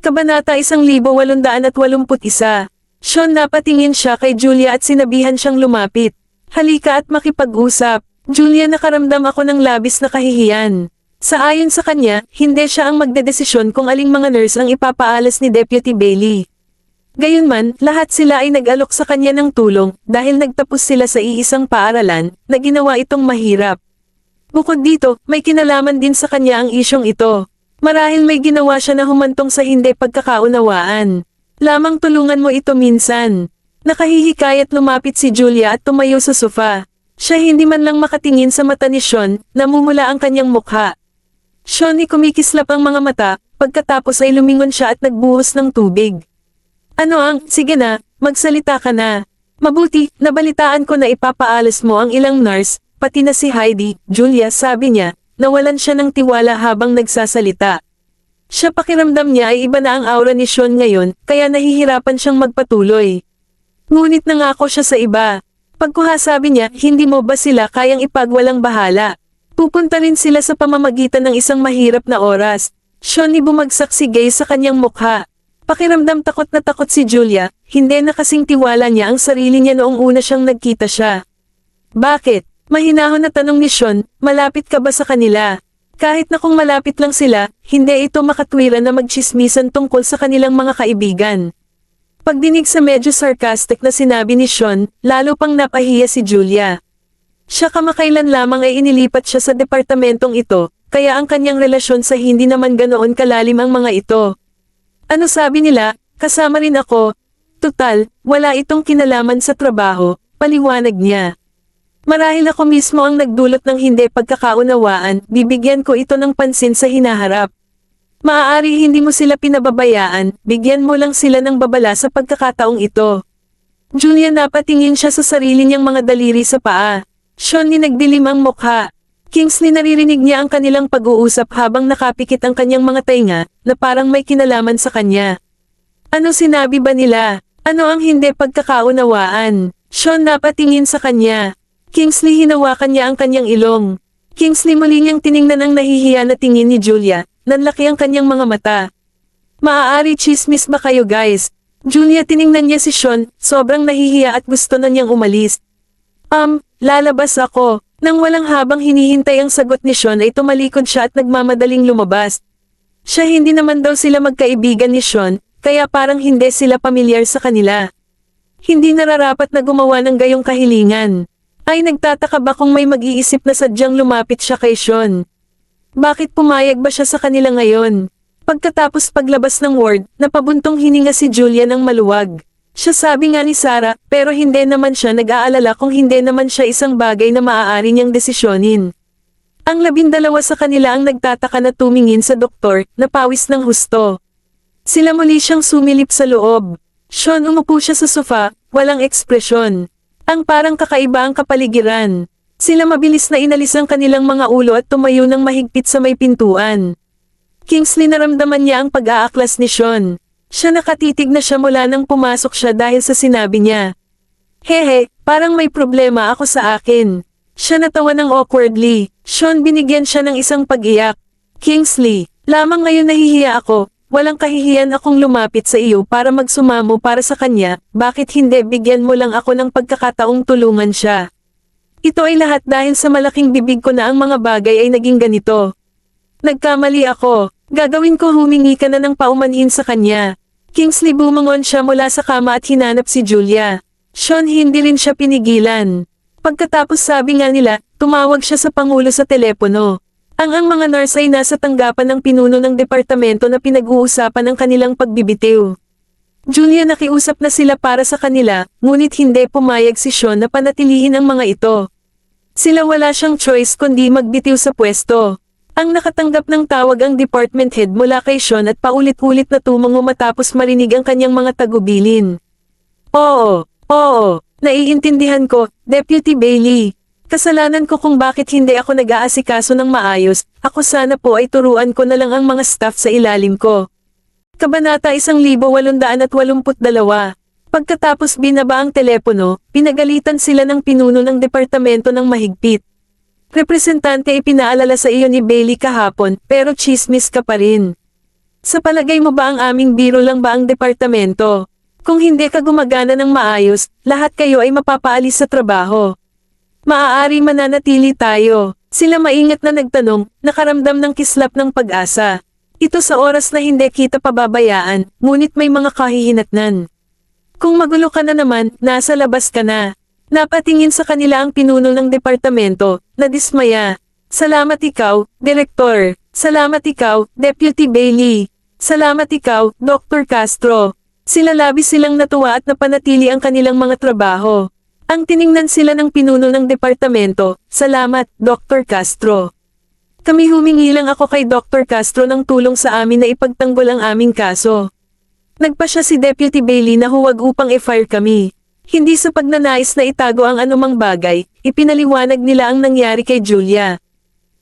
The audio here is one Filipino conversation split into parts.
Kabanata 1881. Sean, napatingin siya kay Julia at sinabihan siyang lumapit. Halika at makipag-usap. Julia, nakaramdam ako ng labis na kahihiyan. Sa ayon sa kanya, hindi siya ang magdedesisyon kung aling mga nurse ang ipapaalas ni Deputy Bailey. Gayunman, lahat sila ay nag-alok sa kanya ng tulong dahil nagtapos sila sa iisang paaralan na ginawa itong mahirap. Bukod dito, may kinalaman din sa kanya ang isyong ito. Marahil may ginawa siya na humantong sa hindi pagkakaunawaan. Lamang tulungan mo ito minsan. Nakahihikayat lumapit si Julia at tumayo sa sofa. Siya hindi man lang makatingin sa mata ni Sean, namumula ang kanyang mukha. Sean, kumikislap ang mga mata, pagkatapos ay lumingon siya at nagbuhos ng tubig. Sige na, magsalita ka na. Mabuti, nabalitaan ko na ipapaalas mo ang ilang nurse, pati na si Heidi. Julia, sabi niya, nawalan siya ng tiwala habang nagsasalita. Siya, pakiramdam niya ay iba na ang aura ni Sean ngayon, kaya nahihirapan siyang magpatuloy. Ngunit nangako siya sa iba. Pagkuha, sabi niya, hindi mo ba sila kayang ipagwalang bahala? Pupunta rin sila sa pamamagitan ng isang mahirap na oras. Sean, bumagsak si Gay sa kanyang mukha. Pakiramdam takot na takot si Julia, hindi na kasing tiwala niya ang sarili niya noong una siyang nagkita siya. Bakit? Mahinahon na tanong ni Sean, malapit ka ba sa kanila? Kahit na kung malapit lang sila, hindi ito makatwiran na magchismisan tungkol sa kanilang mga kaibigan. Pagdinig sa medyo sarcastic na sinabi ni Sean, lalo pang napahiya si Julia. Siya, kamakailan lamang ay inilipat siya sa departamentong ito, kaya ang kanyang relasyon sa hindi naman ganoon kalalim ang mga ito. Ano sabi nila, kasama rin ako. Tutal, wala itong kinalaman sa trabaho, paliwanag niya. Marahil ako mismo ang nagdulot ng hindi pagkakaunawaan, bibigyan ko ito ng pansin sa hinaharap. Maaari hindi mo sila pinababayaan, bigyan mo lang sila ng babala sa pagkakataong ito. Julia, napatingin siya sa sarili niyang mga daliri sa paa. Sean, nagdilim ang mukha. Kingsley, naririnig niya ang kanilang pag-uusap habang nakapikit ang kanyang mga tainga, na parang may kinalaman sa kanya. Ano sinabi ba nila? Ano ang hindi pagkakaunawaan? Sean, napatingin sa kanya. Kingsley, hinawakan niya ang kanyang ilong. Kingsley, muli niyang tiningnan ang nahihiya na tingin ni Julia, nanlaki ang kanyang mga mata. Maaari chismis ba kayo, guys? Julia, tiningnan niya si Sean, sobrang nahihiya at gusto na niyang umalis. Lalabas ako. Nang walang habang hinihintay ang sagot ni Sean ay tumalikod siya at nagmamadaling lumabas. Siya, hindi naman daw sila magkaibigan ni Sean, kaya parang hindi sila pamilyar sa kanila. Hindi nararapat na gumawa ng gayong kahilingan. Ay, nagtataka ba kung may mag-iisip na sadyang lumapit siya kay Sean? Bakit pumayag ba siya sa kanila ngayon? Pagkatapos paglabas ng ward, napabuntong hininga si Julia ng maluwag. Siya, sabi nga ni Sarah, pero hindi naman siya nag-aalala kung hindi naman siya isang bagay na maaari niyang desisyonin. Ang 12 sa kanila ang nagtataka na tumingin sa doktor, na pawis ng husto. Sila muli siyang sumilip sa loob. Sean, umupo siya sa sofa, walang ekspresyon. Ang parang kakaiba ang kapaligiran. Sila mabilis na inalis ang kanilang mga ulo at tumayo ng mahigpit sa may pintuan. Kingsley, naramdaman niya ang pag-aaklas ni Sean. Siya, nakatitig na siya mula nang pumasok siya dahil sa sinabi niya. Hehe, parang may problema ako sa akin. Siya, natawa ng awkwardly. Sean, binigyan siya ng isang pag-iyak. Kingsley, lamang ngayon nahihiya ako. Walang kahihiyan akong lumapit sa iyo para magsumamo para sa kanya, bakit hindi bigyan mo lang ako ng pagkakataong tulungan siya? Ito ay lahat dahil sa malaking bibig ko na ang mga bagay ay naging ganito. Nagkamali ako, gagawin ko, humingi ka na ng paumanhin sa kanya. Kingsley, bumangon siya mula sa kama at hinanap si Julia. Sean, hindi rin siya pinigilan. Pagkatapos, sabi nga nila, tumawag siya sa pangulo sa telepono. Ang mga nurse ay nasa tanggapan ng pinuno ng departamento na pinag-uusapan ang kanilang pagbibitiw. Julia, nakiusap na sila para sa kanila, ngunit hindi pumayag si Sean na panatilihin ang mga ito. Sila, wala siyang choice kundi magbitiw sa pwesto. Ang nakatanggap ng tawag ang department head mula kay Sean at paulit-ulit na tumango matapos marinig ang kanyang mga tagubilin. Oo, naiintindihan ko, Deputy Bailey. Kasalanan ko kung bakit hindi ako nag-aasikaso ng maayos, ako sana po ay turuan ko na lang ang mga staff sa ilalim ko. Kabanata 1882. Pagkatapos binaba ang telepono, pinagalitan sila ng pinuno ng departamento ng mahigpit. Representante, ipinaalala sa iyo ni Bailey kahapon, pero chismis ka pa rin. Sa palagay mo ba ang aming biro lang ba ang departamento? Kung hindi ka gumagana ng maayos, lahat kayo ay mapapaalis sa trabaho. Maaari mananatili tayo. Sila maingat na nagtanong, nakaramdam ng kislap ng pag-asa. Ito sa oras na hindi kita pababayaan, ngunit may mga kahihinatnan. Kung magulo ka na naman, nasa labas ka na. Napatingin sa kanila ang pinuno ng departamento, na dismaya. Salamat ikaw, Direktor. Salamat ikaw, Deputy Bailey. Salamat ikaw, Dr. Castro. Sila labis silang natuwa at napanatili ang kanilang mga trabaho. Ang tiningnan sila ng pinuno ng departamento, salamat, Dr. Castro. Kami humingi lang ako kay Dr. Castro ng tulong sa amin na ipagtanggol ang aming kaso. Nagpa siya si Deputy Bailey na huwag upang i-fire kami. Hindi sa pagnanais na itago ang anumang bagay, ipinaliwanag nila ang nangyari kay Julia.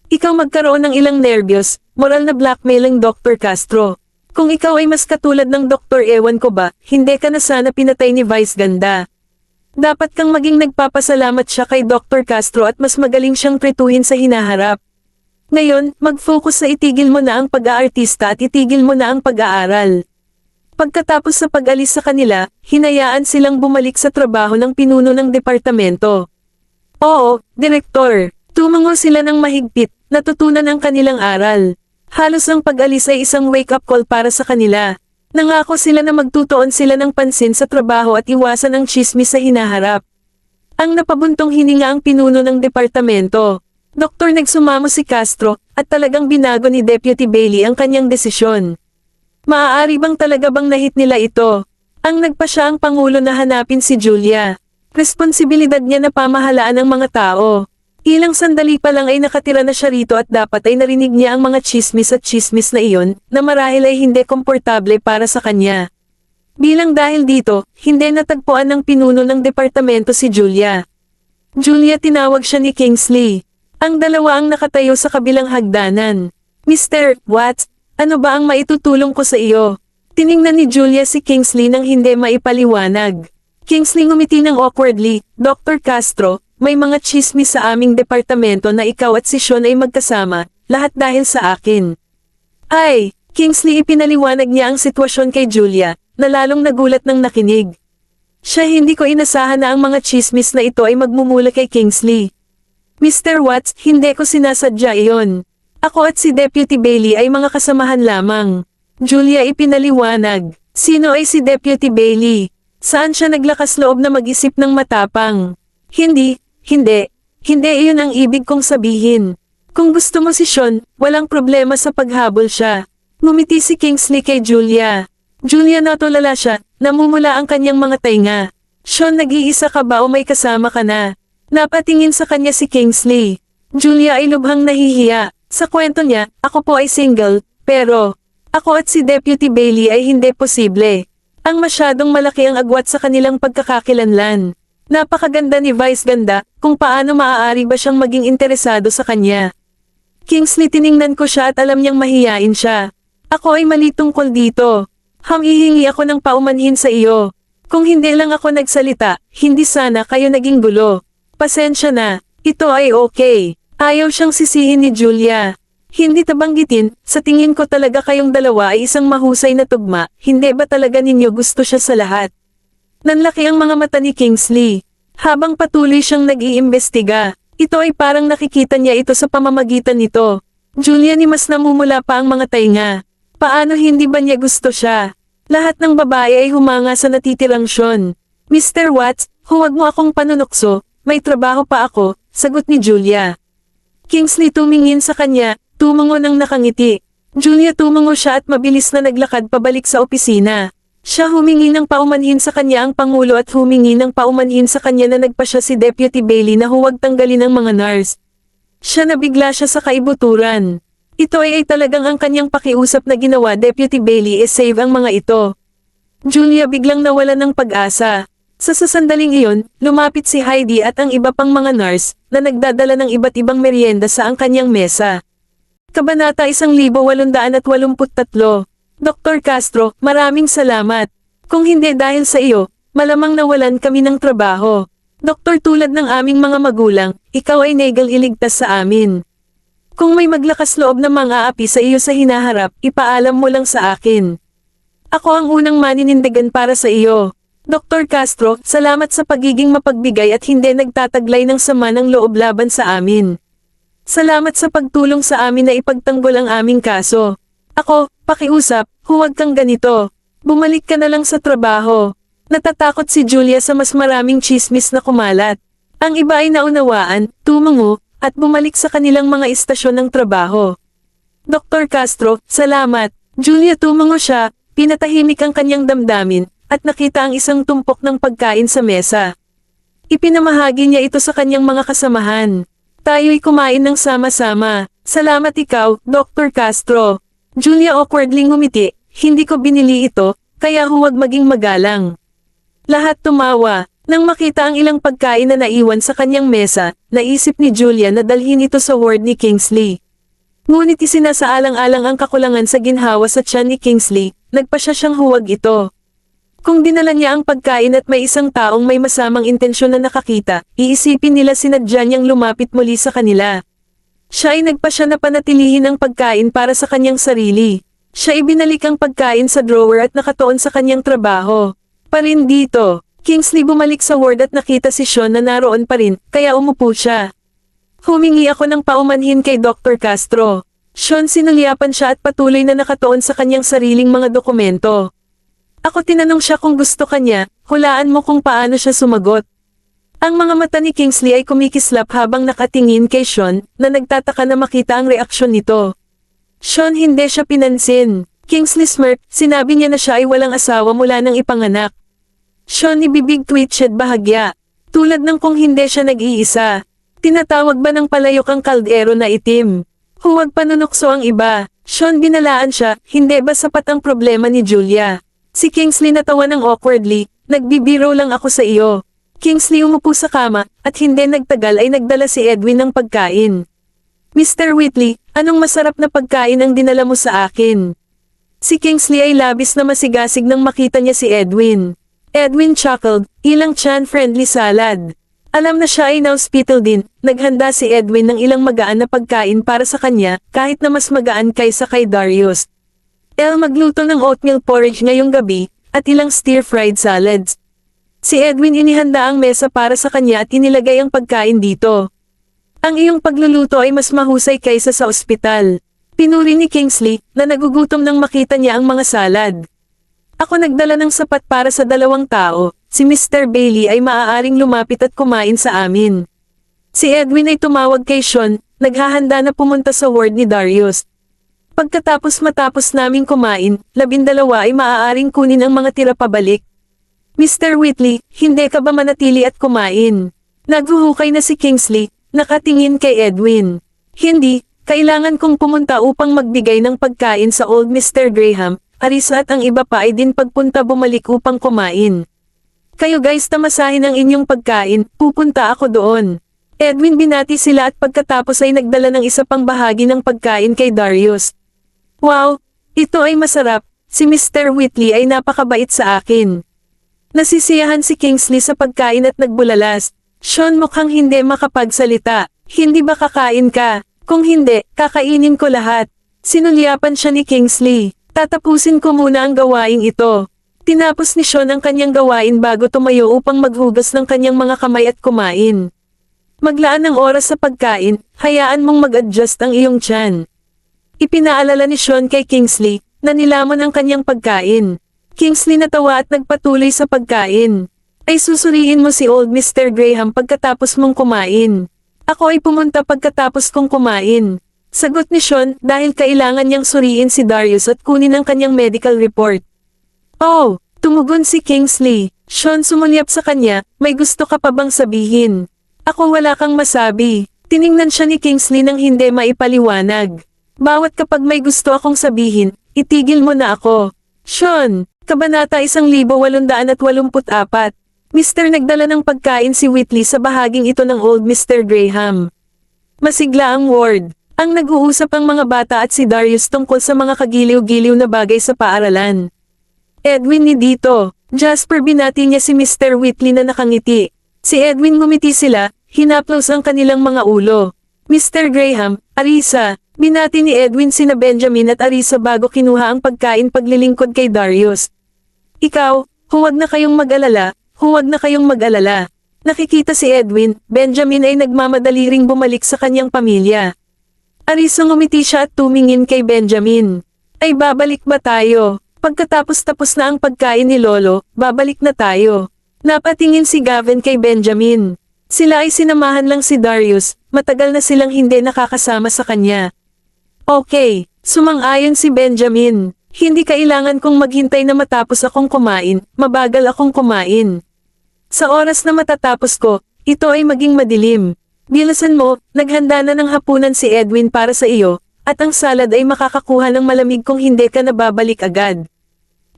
Ikaw magkaroon ng ilang nervyos, moral na blackmail ang Dr. Castro. Kung ikaw ay mas katulad ng doktor ewan ko ba, hindi ka na sana pinatay ni Vice Ganda. Dapat kang maging nagpapasalamat siya kay Dr. Castro at mas magaling siyang tretuhin sa hinaharap. Ngayon, mag-focus sa itigil mo na ang pag-aartista at itigil mo na ang pag-aaral. Pagkatapos sa pag-alis sa kanila, hinayaan silang bumalik sa trabaho ng pinuno ng departamento. Oo, Direktor. Tumango sila ng mahigpit, natutunan ang kanilang aral. Halos ang pag-alis ay isang wake-up call para sa kanila. Nangako sila na magtutuon sila ng pansin sa trabaho at iwasan ang tsismis sa hinaharap. Ang napabuntong hininga ang pinuno ng departamento. Doktor nagsumamo si Castro, at talagang binago ni Deputy Bailey ang kanyang desisyon. Maaari bang talaga bang nahit nila ito? Ang nagpa siya ang pangulo na hanapin si Julia. Responsibilidad niya na pamahalaan ang mga tao. Ilang sandali pa lang ay nakatira na siya rito at dapat ay narinig niya ang mga tsismis at tsismis na iyon, na marahil ay hindi komportable para sa kanya. Bilang dahil dito, hindi natagpuan ng pinuno ng departamento si Julia. Julia, tinawag siya ni Kingsley. Ang dalawa ang nakatayo sa kabilang hagdanan. Mr. Watts, ano ba ang maitutulong ko sa iyo? Tiningnan ni Julia si Kingsley nang hindi maipaliwanag. Kingsley ngumiti ng awkwardly, Dr. Castro, may mga tsismis sa aming departamento na ikaw at si Sean ay magkasama, lahat dahil sa akin. Ay, Kingsley ipinaliwanag niya ang sitwasyon kay Julia, na lalong nagulat ng nakinig. Siya hindi ko inasahan na ang mga tsismis na ito ay magmumula kay Kingsley. Mr. Watts, hindi ko sinasadya iyon. Ako at si Deputy Bailey ay mga kasamahan lamang. Julia ipinaliwanag. Sino ay si Deputy Bailey? Saan siya naglakas loob na mag-isip ng matapang? Hindi iyon ang ibig kong sabihin. Kung gusto mo si Sean, walang problema sa paghabol siya. Ngumiti si Kingsley kay Julia. Julia, natulala siya, namumula ang kanyang mga tainga. Sean, nag-iisa ka ba o may kasama ka na? Napatingin sa kanya si Kingsley. Julia ay lubhang nahihiya. Sa kwento niya, ako po ay single, pero ako at si Deputy Bailey ay hindi posible. Ang masyadong malaki ang agwat sa kanilang pagkakakilanlan. Napakaganda ni Vice Ganda, kung paano maaari ba siyang maging interesado sa kanya. Kingsley, tiningnan ko siya at alam niyang mahiyain siya. Ako ay mali tungkol dito. Hihingi ako ng paumanhin sa iyo. Kung hindi lang ako nagsalita, hindi sana kayo naging gulo. Pasensya na, ito ay okay. Ayaw siyang sisihin ni Julia. Hindi tabanggitin, sa tingin ko talaga kayong dalawa ay isang mahusay na tugma, hindi ba talaga ninyo gusto siya sa lahat? Nanlaki ang mga mata ni Kingsley. Habang patuloy siyang nag-iimbestiga, ito ay parang nakikita niya ito sa pamamagitan nito. Julia, ni mas namumula pa ang mga tainga. Paano hindi ba niya gusto siya? Lahat ng babae ay humanga sa natitirang Sean. Mr. Watts, huwag mo akong panunukso, may trabaho pa ako, sagot ni Julia. Kingsley tumingin sa kanya, tumango ng nakangiti. Julia, tumango siya at mabilis na naglakad pabalik sa opisina. Siya humingi ng paumanhin sa kanya ang pangulo at humingi ng paumanhin sa kanya na nagpa siya si Deputy Bailey na huwag tanggalin ang mga nurse. Siya nabigla siya sa kaibuturan. Ito ay talagang ang kanyang pakiusap na ginawa Deputy Bailey save ang mga ito. Julia biglang nawalan ng pag-asa. Sa sasandaling iyon, lumapit si Heidi at ang iba pang mga nurse na nagdadala ng iba't ibang merienda sa ang kanyang mesa. Kabanata 1883. Dr. Castro, maraming salamat. Kung hindi dahil sa iyo, malamang nawalan kami ng trabaho. Doktor, tulad ng aming mga magulang, ikaw ay iligtas sa amin. Kung may maglakas loob na mang-aapi sa iyo sa hinaharap, ipaalam mo lang sa akin. Ako ang unang maninindigan para sa iyo. Dr. Castro, salamat sa pagiging mapagbigay at hindi nagtataglay ng sama ng loob laban sa amin. Salamat sa pagtulong sa amin na ipagtanggol ang aming kaso. Ako, pakiusap, huwag kang ganito. Bumalik ka na lang sa trabaho. Natatakot si Julia sa mas maraming chismis na kumalat. Ang iba ay naunawaan, tumango, at bumalik sa kanilang mga istasyon ng trabaho. Dr. Castro, salamat. Julia tumango siya, pinatahimik ang kanyang damdamin, at nakita ang isang tumpok ng pagkain sa mesa. Ipinamahagi niya ito sa kanyang mga kasamahan. Tayo'y kumain ng sama-sama. Salamat ikaw, Dr. Castro. Julia awkwardly ngumiti, hindi ko binili ito, kaya huwag maging magalang. Lahat tumawa. Nang makita ang ilang pagkain na naiwan sa kanyang mesa, naisip ni Julia na dalhin ito sa ward ni Kingsley. Ngunit isinasaalang-alang ang kakulangan sa ginhawa sa tiyan ni Kingsley, nagpasya siyang huwag ito. Kung dinala niya ang pagkain at may isang taong may masamang intensyon na nakakita, iisipin nila sinadya niyang lumapit muli sa kanila. Siya ay nagpasya na panatilihin ang pagkain para sa kanyang sarili. Siya ibinalik ang pagkain sa drawer at nakatuon sa kanyang trabaho. Parin dito, Kingsley bumalik sa ward at nakita si Sean na naroon pa rin, kaya umupo siya. Humingi ako ng paumanhin kay Dr. Castro. Sean sinulyapan siya at patuloy na nakatuon sa kanyang sariling mga dokumento. Ako tinanong siya kung gusto kanya, hulaan mo kung paano siya sumagot. Ang mga mata ni Kingsley ay kumikislap habang nakatingin kay Sean, na nagtataka na makita ang reaksyon nito. Sean hindi siya pinansin. Kingsley smirk, sinabi niya na siya ay walang asawa mula nang ipanganak. Sean ibibig twitched bahagya. Tulad ng kung hindi siya nag-iisa. Tinatawag ba ng palayok ang kaldero na itim? Huwag panunukso ang iba. Sean binalaan siya, hindi ba sapat ang problema ni Julia? Si Kingsley natawa ng awkwardly, nagbibiro lang ako sa iyo. Kingsley umupo sa kama, at hindi nagtagal ay nagdala si Edwin ng pagkain. Mr. Whitley, anong masarap na pagkain ang dinala mo sa akin? Si Kingsley ay labis na masigasig nang makita niya si Edwin. Edwin chuckled, ilang chan-friendly salad. Alam na siya ay na-hospital din, naghanda si Edwin ng ilang magaan na pagkain para sa kanya, kahit na mas magaan kaysa kay Darius. Magluto ng oatmeal porridge ngayong gabi, at ilang stir-fried salads. Si Edwin inihanda ang mesa para sa kanya at inilagay ang pagkain dito. Ang iyong pagluluto ay mas mahusay kaysa sa ospital. Pinuri ni Kingsley, na nagugutom nang makita niya ang mga salad. Ako nagdala ng sapat para sa 2 tao, si Mr. Bailey ay maaaring lumapit at kumain sa amin. Si Edwin ay tumawag kay Sean, naghahanda na pumunta sa ward ni Darius. Matapos naming kumain, 12 ay maaaring kunin ang mga tira pabalik. Mr. Whitley, hindi ka ba manatili at kumain? Naghuhukay na si Kingsley, nakatingin kay Edwin. Hindi, kailangan kong pumunta upang magbigay ng pagkain sa old Mr. Graham, Arisa at ang iba pa ay din pagpunta bumalik upang kumain. Kayo guys tamasahin ang inyong pagkain, pupunta ako doon. Edwin binati sila at pagkatapos ay nagdala ng isa pang bahagi ng pagkain kay Darius. Wow, ito ay masarap, si Mr. Whitley ay napakabait sa akin. Nasisiyahan si Kingsley sa pagkain at nagbulalas. Sean mukhang hindi makapagsalita, hindi ba kakain ka? Kung hindi, kakainin ko lahat. Sinulyapan siya ni Kingsley. Tatapusin ko muna ang gawaing ito. Tinapos ni Sean ang kanyang gawain bago tumayo upang maghugas ng kanyang mga kamay at kumain. Maglaan ng oras sa pagkain, hayaan mong mag-adjust ang iyong tiyan. Ipinaalala ni Sean kay Kingsley, na nilamon ang kanyang pagkain. Kingsley natawa at nagpatuloy sa pagkain. Ay susuriin mo si old Mr. Graham pagkatapos mong kumain. Ako ay pumunta pagkatapos kong kumain. Sagot ni Sean dahil kailangan niyang suriin si Darius at kunin ang kanyang medical report. Oh, tumugon si Kingsley. Sean sumulyap sa kanya, may gusto ka pa bang sabihin? Ako wala kang masabi. Tiningnan siya ni Kingsley nang hindi maipaliwanag. Bawat kapag may gusto akong sabihin, itigil mo na ako. Sean, Kabanata 1884. Mr. Nagdala ng pagkain si Whitley sa bahaging ito ng old Mr. Graham. Masigla ang ward. Ang nag-uusap ang mga bata at si Darius tungkol sa mga kagiliw-giliw na bagay sa paaralan. Edwin ni dito. Jasper binati niya si Mr. Whitley na nakangiti. Si Edwin ngumiti sila, hinaplos ang kanilang mga ulo. Mr. Graham, Arisa, binati ni Edwin sina Benjamin at Arisa bago kinuha ang pagkain paglilingkod kay Darius. Ikaw, huwag na kayong mag-alala, huwag na kayong mag-alala. Nakikita si Edwin, Benjamin ay nagmamadali ring bumalik sa kanyang pamilya. Arisa ngumiti siya at tumingin kay Benjamin. Ay babalik ba tayo? Pagkatapos-tapos na ang pagkain ni Lolo, babalik na tayo. Napatingin si Gavin kay Benjamin. Sila ay sinamahan lang si Darius, matagal na silang hindi nakakasama sa kanya. Okay, sumang-ayon si Benjamin. Hindi kailangan kong maghintay na matapos akong kumain, mabagal akong kumain. Sa oras na matatapos ko, ito ay maging madilim. Bilisan mo, naghanda na ng hapunan si Edwin para sa iyo, at ang salad ay makakakuha ng malamig kung hindi ka nababalik agad.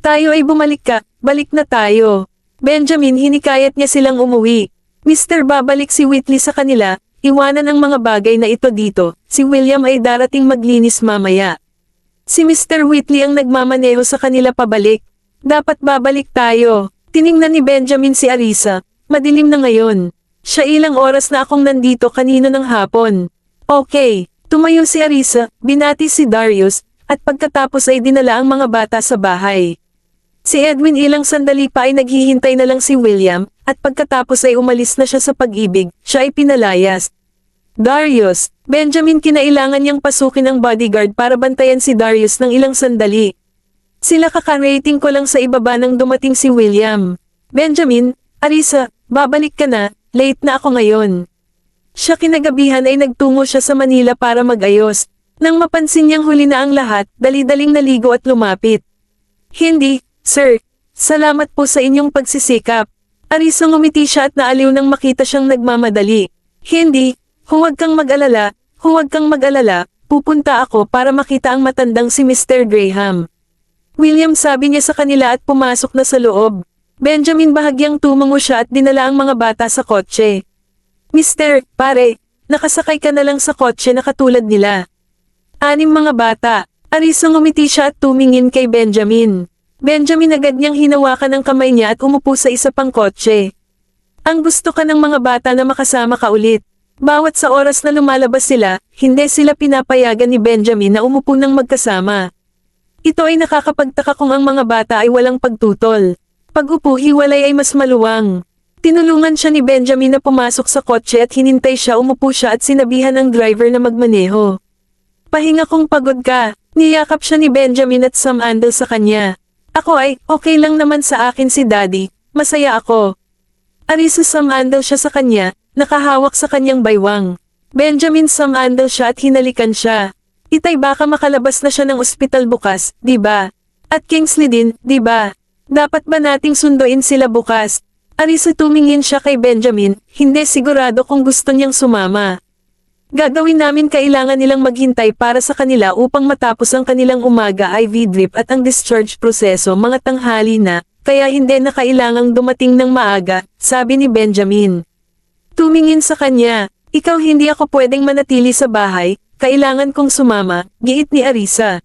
Tayo ay bumalik ka, balik na tayo. Benjamin hinikayat niya silang umuwi. Mr. Babalik si Whitley sa kanila, iwanan ang mga bagay na ito dito, si William ay darating maglinis mamaya. Si Mr. Whitley ang nagmamaneho sa kanila pabalik. Dapat babalik tayo. Tiningnan ni Benjamin si Arisa, madilim na ngayon. Siya ilang oras na akong nandito kanino ng hapon. Okay. Tumayo si Arisa, binati si Darius, at pagkatapos ay dinala ang mga bata sa bahay. Si Edwin ilang sandali pa ay naghihintay na lang si William, at pagkatapos ay umalis na siya sa pag-ibig, siya ay pinalayas. Darius, Benjamin kinailangan niyang pasukin ang bodyguard para bantayan si Darius ng ilang sandali. Sila kakarating ko lang sa ibaba nang dumating si William. Benjamin, Arisa, babalik ka na, late na ako ngayon. Siya kinagabihan ay nagtungo siya sa Manila para mag-ayos. Nang mapansin niyang huli na ang lahat, dali-daling naligo at lumapit. Hindi, sir. Salamat po sa inyong pagsisikap. Arisa ngumiti siya at naaliw nang makita siyang nagmamadali. Hindi, huwag kang mag-alala, pupunta ako para makita ang matandang si Mr. Graham. William sabi niya sa kanila at pumasok na sa loob. Benjamin bahagyang tumango siya at dinala ang mga bata sa kotse. Mister, pare, nakasakay ka na lang sa kotse na katulad nila. 6 mga bata. Arisa ngumiti siya at tumingin kay Benjamin. Benjamin agad niyang hinawakan ang kamay niya at umupo sa isa pang kotse. Ang gusto ka ng mga bata na makasama ka ulit. Bawat sa oras na lumalabas sila, hindi sila pinapayagan ni Benjamin na umupo ng magkasama. Ito ay nakakapagtaka kung ang mga bata ay walang pagtutol. Pag upo hiwalay ay mas maluwang. Tinulungan siya ni Benjamin na pumasok sa kotse at hinintay siya umupo siya at sinabihan ng driver na magmaneho. Pahinga kung pagod ka, niyakap siya ni Benjamin at sumandal sa kanya. Ako ay, okay lang naman sa akin si Daddy, masaya ako. Arisa sumandal siya sa kanya, nakahawak sa kanyang baywang. Benjamin sumandal siya at hinalikan siya. Itay baka makalabas na siya ng ospital bukas, di ba? At Kingsley din, di ba? Dapat ba nating sunduin sila bukas? Arisa tumingin siya kay Benjamin, hindi sigurado kung gusto niyang sumama. Gagawin namin kailangan nilang maghintay para sa kanila upang matapos ang kanilang umaga IV drip at ang discharge proseso mga tanghali na, kaya hindi na kailangang dumating ng maaga, sabi ni Benjamin. Tumingin sa kanya, ikaw hindi ako pwedeng manatili sa bahay, kailangan kong sumama, giit ni Arisa.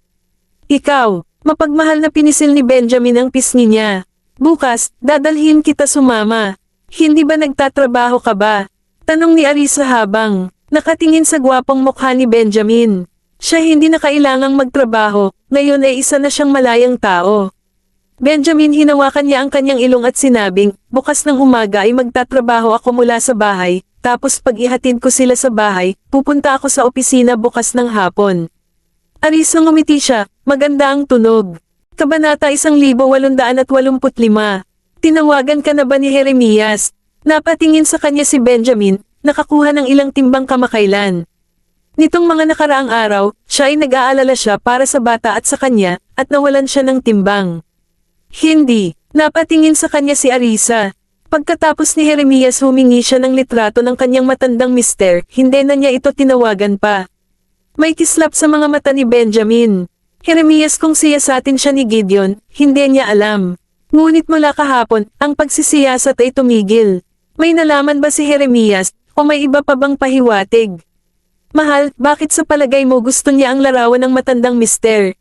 Ikaw, mapagmahal na pinisil ni Benjamin ang pisngi niya. Bukas, dadalhin kita sumama. Hindi ba nagtatrabaho ka ba? Tanong ni Arisa habang nakatingin sa gwapong mukha ni Benjamin. Siya hindi na kailangang magtrabaho, ngayon ay isa na siyang malayang tao. Benjamin hinawakan niya ang kanyang ilong at sinabing, bukas ng umaga ay magtatrabaho ako mula sa bahay, tapos pag ihatid ko sila sa bahay, pupunta ako sa opisina bukas ng hapon. Arisa ngumiti siya, maganda ang tunog. Kabanata 1885. Tinawagan ka na ba ni Jeremias? Napatingin sa kanya si Benjamin, nakakuha ng ilang timbang kamakailan. Nitong mga nakaraang araw, siya ay nag-aalala siya para sa bata at sa kanya, at nawalan siya ng timbang. Hindi, napatingin sa kanya si Arisa. Pagkatapos ni Jeremias humingi siya ng litrato ng kanyang matandang mister, hindi na niya ito tinawagan pa. May kislap sa mga mata ni Benjamin. Jeremias kung siyasatin siya ni Gideon, hindi niya alam. Ngunit mula kahapon, ang pagsisiyasat ay tumigil. May nalaman ba si Jeremias, o may iba pa bang pahiwatig? Mahal, bakit sa palagay mo gusto niya ang larawan ng matandang mister?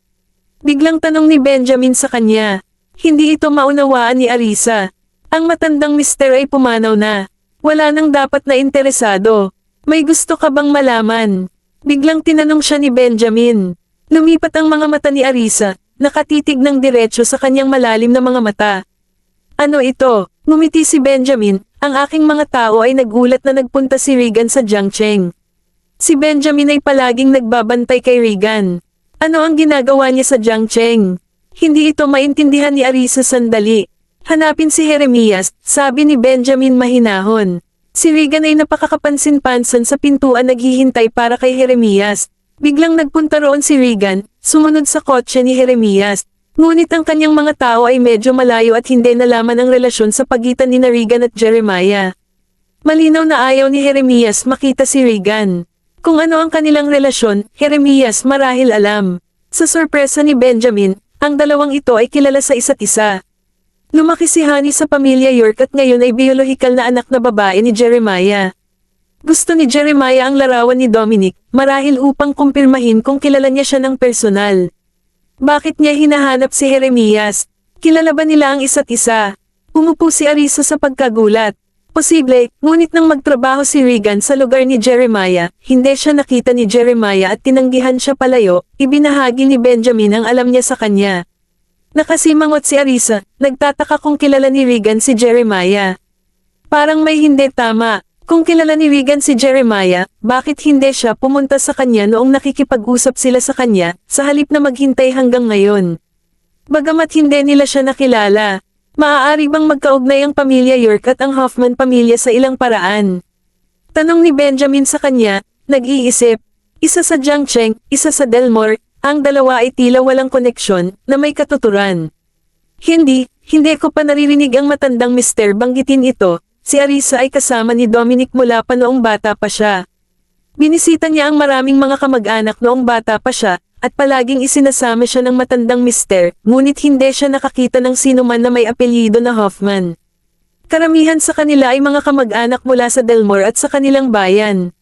Biglang tanong ni Benjamin sa kanya. Hindi ito maunawaan ni Arisa. Ang matandang mister ay pumanaw na. Wala nang dapat na interesado. May gusto ka bang malaman? Biglang tinanong siya ni Benjamin. Lumipat ang mga mata ni Arisa, nakatitig ng diretso sa kanyang malalim na mga mata. Ano ito? Ngumiti si Benjamin, ang aking mga tao ay nagulat na nagpunta si Regan sa Jiangcheng. Si Benjamin ay palaging nagbabantay kay Regan. Ano ang ginagawa niya sa Jiangcheng? Hindi ito maintindihan ni Arisa sandali. Hanapin si Jeremias, sabi ni Benjamin mahinahon. Si Regan ay napakakapansin-pansan sa pintuan naghihintay para kay Jeremias. Biglang nagpunta roon si Regan, sumunod sa kotse ni Jeremias. Ngunit ang kanyang mga tao ay medyo malayo at hindi nalaman ang relasyon sa pagitan ni Regan at Jeremiah. Malinaw na ayaw ni Jeremias makita si Regan. Kung ano ang kanilang relasyon, Jeremias marahil alam. Sa sorpresa ni Benjamin, ang dalawang ito ay kilala sa isa't isa. Lumaki si Honey sa pamilya York at ngayon ay biolohikal na anak na babae ni Jeremiah. Gusto ni Jeremiah ang larawan ni Dominic, marahil upang kumpirmahin kung kilala niya siya ng personal. Bakit niya hinahanap si Jeremias? Kilala ba nila ang isa't isa? Umupo si Arisa sa pagkagulat. Posible, ngunit nang magtrabaho si Regan sa lugar ni Jeremiah, hindi siya nakita ni Jeremiah at tinanggihan siya palayo, ibinahagi ni Benjamin ang alam niya sa kanya. Nakasimangot si Arisa, nagtataka kung kilala ni Regan si Jeremiah. Parang may hindi tama. Kung kilala ni Regan si Jeremiah, bakit hindi siya pumunta sa kanya noong nakikipag-usap sila sa kanya, sa halip na maghintay hanggang ngayon? Bagamat hindi nila siya nakilala, maaari bang magkaugnay ang pamilya York at ang Hoffman pamilya sa ilang paraan? Tanong ni Benjamin sa kanya, nag-iisip. Isa sa Jiangcheng, isa sa Delmore, ang dalawa ay tila walang koneksyon, na may katuturan. Hindi ko pa naririnig ang matandang mister banggitin ito. Si Arisa ay kasama ni Dominic mula pa noong bata pa siya. Binisita niya ang maraming mga kamag-anak noong bata pa siya, at palaging isinasama siya ng matandang mister, ngunit hindi siya nakakita ng sinuman na may apelyido na Hoffman. Karamihan sa kanila ay mga kamag-anak mula sa Delmore at sa kanilang bayan.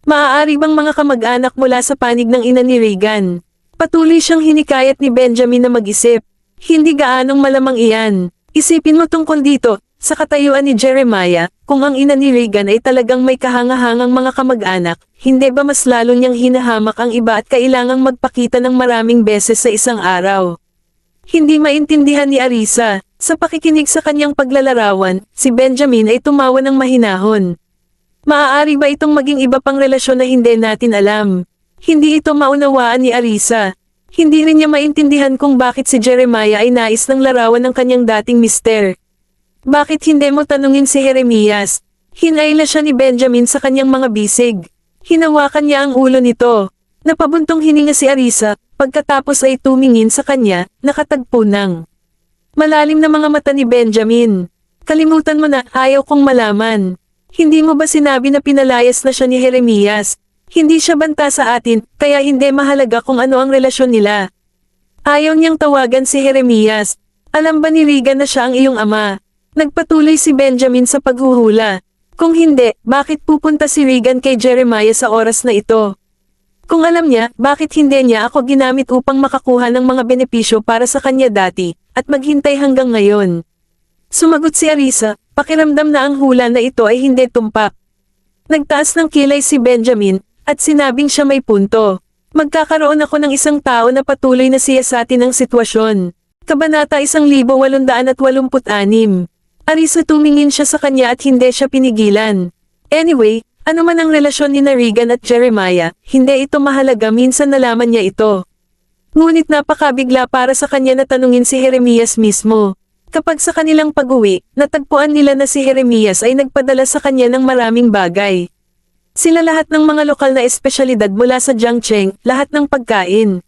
Maaari bang mga kamag-anak mula sa panig ng ina ni Regan? Patuloy siyang hinikayat ni Benjamin na mag-isip. Hindi gaanong malamang iyan. Isipin mo tungkol dito. Sa katayuan ni Jeremiah, kung ang ina ni Regan ay talagang may kahangahangang mga kamag-anak, hindi ba mas lalo niyang hinahamak ang iba at kailangang magpakita ng maraming beses sa isang araw? Hindi maintindihan ni Arisa. Sa pakikinig sa kanyang paglalarawan, si Benjamin ay tumawa ng mahinahon. Maaari ba itong maging iba pang relasyon na hindi natin alam? Hindi ito maunawaan ni Arisa. Hindi rin niya maintindihan kung bakit si Jeremiah ay nais ng larawan ng kanyang dating mister. Bakit hindi mo tanungin si Jeremias? Hinayla siya ni Benjamin sa kanyang mga bisig. Hinawakan niya ang ulo nito. Napabuntong hininga si Arisa, pagkatapos ay tumingin sa kanya, nakatagpo ng malalim na mga mata ni Benjamin. Kalimutan mo na, ayaw kong malaman. Hindi mo ba sinabi na pinalayas na siya ni Jeremias? Hindi siya banta sa atin, kaya hindi mahalaga kung ano ang relasyon nila. Ayaw niyang tawagan si Jeremias. Alam ba ni Regan na siya ang iyong ama? Nagpatuloy si Benjamin sa paghuhula. Kung hindi, bakit pupunta si Regan kay Jeremiah sa oras na ito? Kung alam niya, bakit hindi niya ako ginamit upang makakuha ng mga benepisyo para sa kanya dati, at maghintay hanggang ngayon? Sumagot si Arisa, pakiramdam na ang hula na ito ay hindi tumpak. Nagtaas ng kilay si Benjamin, at sinabing siya may punto. Magkakaroon ako ng isang tao na patuloy na siyasatin ang sitwasyon. Kabanata 1886. Arisa tumingin siya sa kanya at hindi siya pinigilan. Anyway, ano man ang relasyon ni Regan at Jeremiah, hindi ito mahalaga, minsan nalaman niya ito. Ngunit napakabigla para sa kanya na tanungin si Jeremias mismo. Kapag sa kanilang pag-uwi, natagpuan nila na si Jeremias ay nagpadala sa kanya ng maraming bagay. Sila lahat ng mga lokal na espesyalidad mula sa Jiangcheng, lahat ng pagkain.